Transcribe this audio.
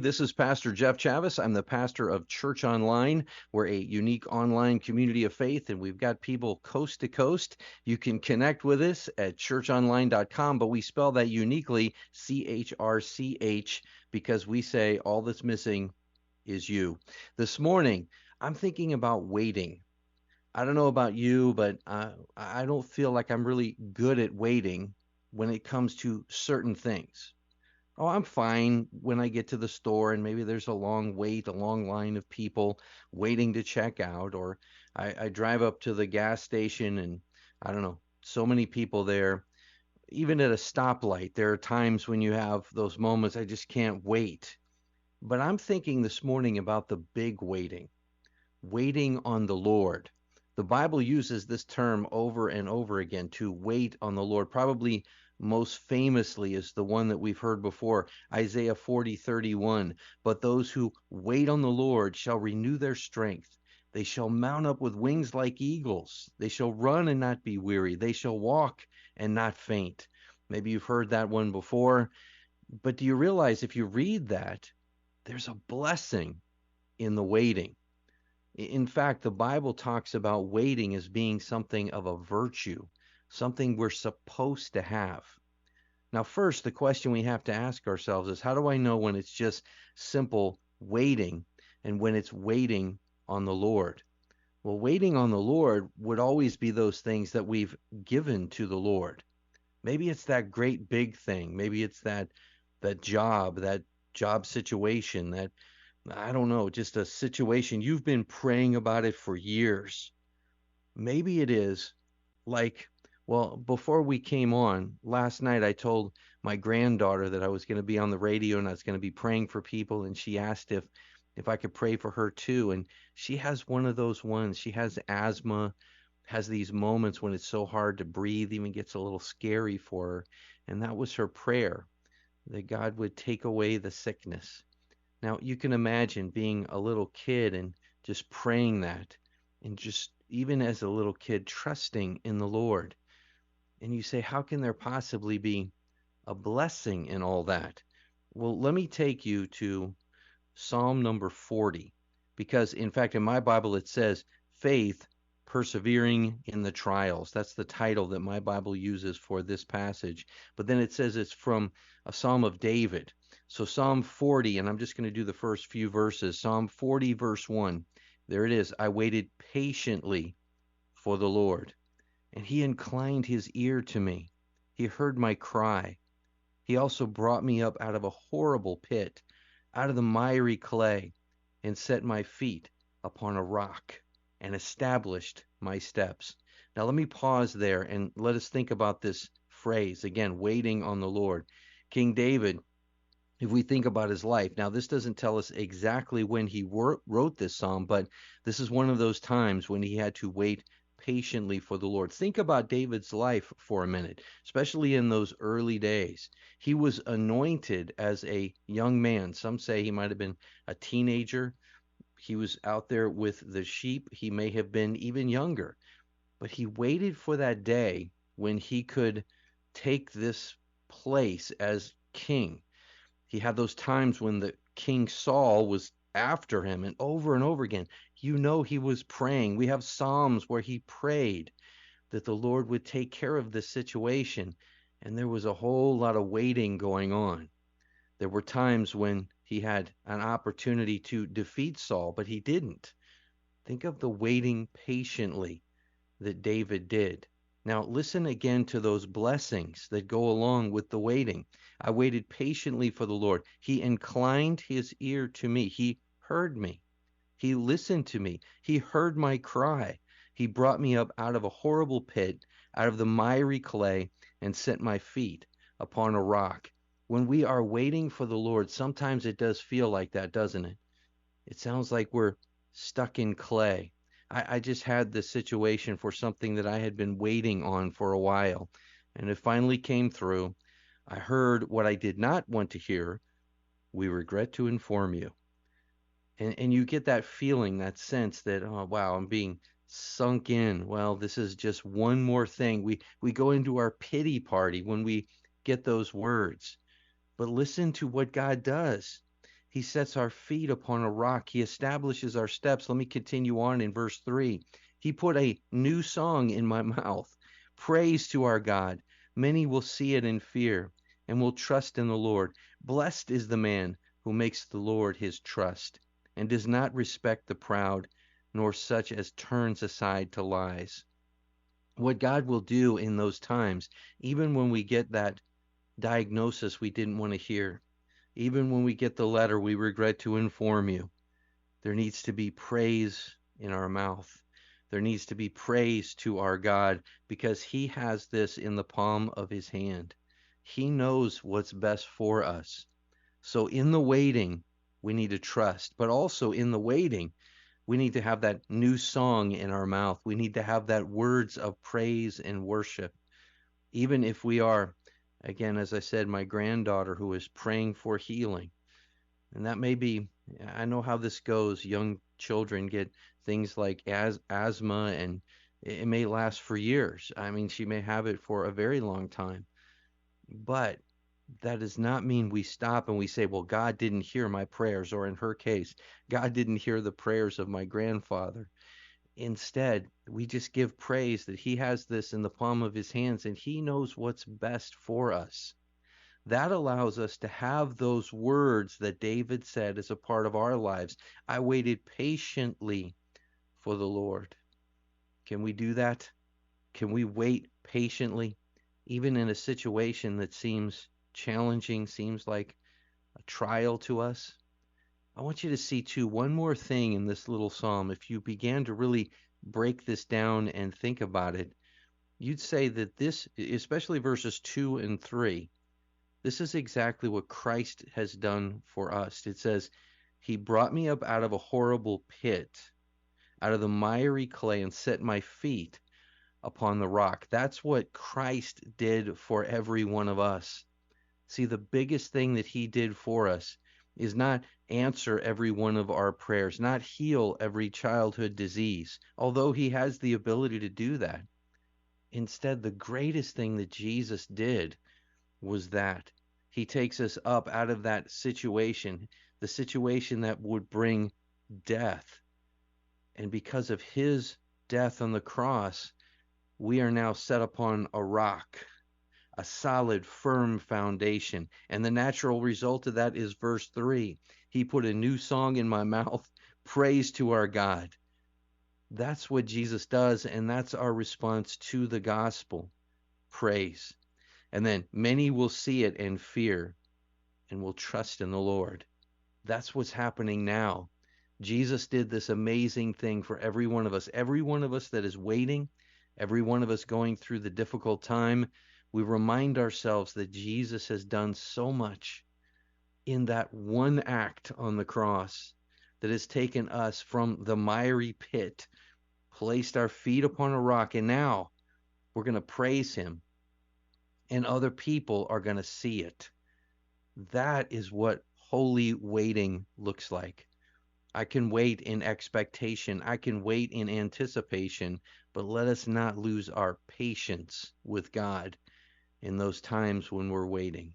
This is Pastor Jeff Chavis. I'm the pastor of Church Online. We're a unique online community of faith, and we've got people coast to coast. You can connect with us at churchonline.com, but we spell that uniquely CHRCH because we say all that's missing is you. This morning, I'm thinking about waiting. I don't know about you, but I don't feel like I'm really good at waiting when it comes to certain things. Oh, I'm fine when I get to the store and maybe there's a long wait, a long line of people waiting to check out, or I drive up to the gas station and I don't know, so many people there. Even at a stoplight, there are times when you have those moments I just can't wait. But I'm thinking this morning about the big waiting, waiting on the Lord. The Bible uses this term over and over again to wait on the Lord. Probably most famously is the one that we've heard before, Isaiah 40:31. But those who wait on the Lord shall renew their strength. They shall mount up with wings like eagles. They shall run and not be weary. They shall walk and not faint. Maybe you've heard that one before, but do you realize if you read that, there's a blessing in the waiting? In fact, the Bible talks about waiting as being something of a virtue, something we're supposed to have. Now, first, the question we have to ask ourselves is how do I know when it's just simple waiting and when it's waiting on the Lord? Well, waiting on the Lord would always be those things that we've given to the Lord. Maybe it's that great big thing. Maybe it's that job situation, that I don't know, just a situation you've been praying about it for years. Maybe it is like, well, before we came on last night, I told my granddaughter that I was going to be on the radio and I was going to be praying for people, and she asked if I could pray for her too. And she has one of those ones. She has asthma, has these moments when it's so hard to breathe, even gets a little scary for her. And that was her prayer, that God would take away the sickness. Now, you can imagine being a little kid and just praying that, and just even as a little kid, trusting in the Lord. And you say, how can there possibly be a blessing in all that? Well, let me take you to Psalm number 40, because in fact, in my Bible, it says faith persevering in the trials. That's the title that my Bible uses for this passage. But then it says it's from a Psalm of David. So Psalm 40, and I'm just going to do the first few verses. Psalm 40, verse 1. There it is. I waited patiently for the Lord, and he inclined his ear to me. He heard my cry. He also brought me up out of a horrible pit, out of the miry clay, and set my feet upon a rock, and established my steps. Now let me pause there and let us think about this phrase again, waiting on the Lord. King David, if we think about his life, now this doesn't tell us exactly when he wrote this psalm, but this is one of those times when he had to wait patiently for the Lord. Think about David's life for a minute, especially in those early days. He was anointed as a young man. Some say he might have been a teenager. He was out there with the sheep. He may have been even younger, but he waited for that day when he could take this place as king. He had those times when the King Saul was after him, and over again, he was praying. We have Psalms where he prayed that the Lord would take care of this situation, and there was a whole lot of waiting going on. There were times when he had an opportunity to defeat Saul, but he didn't. Think of the waiting patiently that David did. Now, listen again to those blessings that go along with the waiting. I waited patiently for the Lord. He inclined his ear to me. He heard me. He listened to me. He heard my cry. He brought me up out of a horrible pit, out of the miry clay, and set my feet upon a rock. When we are waiting for the Lord, sometimes it does feel like that, doesn't it? It sounds like we're stuck in clay. I just had this situation for something that I had been waiting on for a while, and it finally came through. I heard what I did not want to hear. We regret to inform you. And you get that feeling, that sense that, oh, wow, I'm being sunk in. Well, this is just one more thing. We go into our pity party when we get those words. But listen to what God does. He sets our feet upon a rock. He establishes our steps. Let me continue on in verse 3. He put a new song in my mouth. Praise to our God. Many will see it and fear and will trust in the Lord. Blessed is the man who makes the Lord his trust and does not respect the proud, nor such as turns aside to lies. What God will do in those times, even when we get that diagnosis we didn't want to hear, even when we get the letter we regret to inform you, there needs to be praise in our mouth. There needs to be praise to our God because He has this in the palm of His hand. He knows what's best for us. So in the waiting, we need to trust, but also in the waiting, we need to have that new song in our mouth. We need to have that words of praise and worship. Even if we are, again, as I said, my granddaughter who is praying for healing. And that may be, I know how this goes. Young children get things like asthma, and it may last for years. I mean, she may have it for a very long time. But that does not mean we stop and we say, well, God didn't hear my prayers, or in her case, God didn't hear the prayers of my grandfather. Instead, we just give praise that He has this in the palm of His hands and He knows what's best for us. That allows us to have those words that David said as a part of our lives. I waited patiently for the Lord. Can we do that? Can we wait patiently, even in a situation that seems challenging, seems like a trial to us? I want you to see, too, one more thing in this little psalm. If you began to really break this down and think about it, you'd say that this, especially verses 2 and 3, this is exactly what Christ has done for us. It says, He brought me up out of a horrible pit, out of the miry clay, and set my feet upon the rock. That's what Christ did for every one of us. See, the biggest thing that He did for us is not answer every one of our prayers, not heal every childhood disease, although He has the ability to do that. Instead, the greatest thing that Jesus did was that He takes us up out of that situation, the situation that would bring death. And because of His death on the cross, we are now set upon a rock, a solid, firm foundation. And the natural result of that is verse 3. He put a new song in my mouth, praise to our God. That's what Jesus does, and that's our response to the gospel, praise. And then many will see it and fear and will trust in the Lord. That's what's happening now. Jesus did this amazing thing for every one of us that is waiting, every one of us going through the difficult time. We remind ourselves that Jesus has done so much in that one act on the cross that has taken us from the miry pit, placed our feet upon a rock, and now we're going to praise Him, and other people are going to see it. That is what holy waiting looks like. I can wait in expectation. I can wait in anticipation, but let us not lose our patience with God in those times when we're waiting.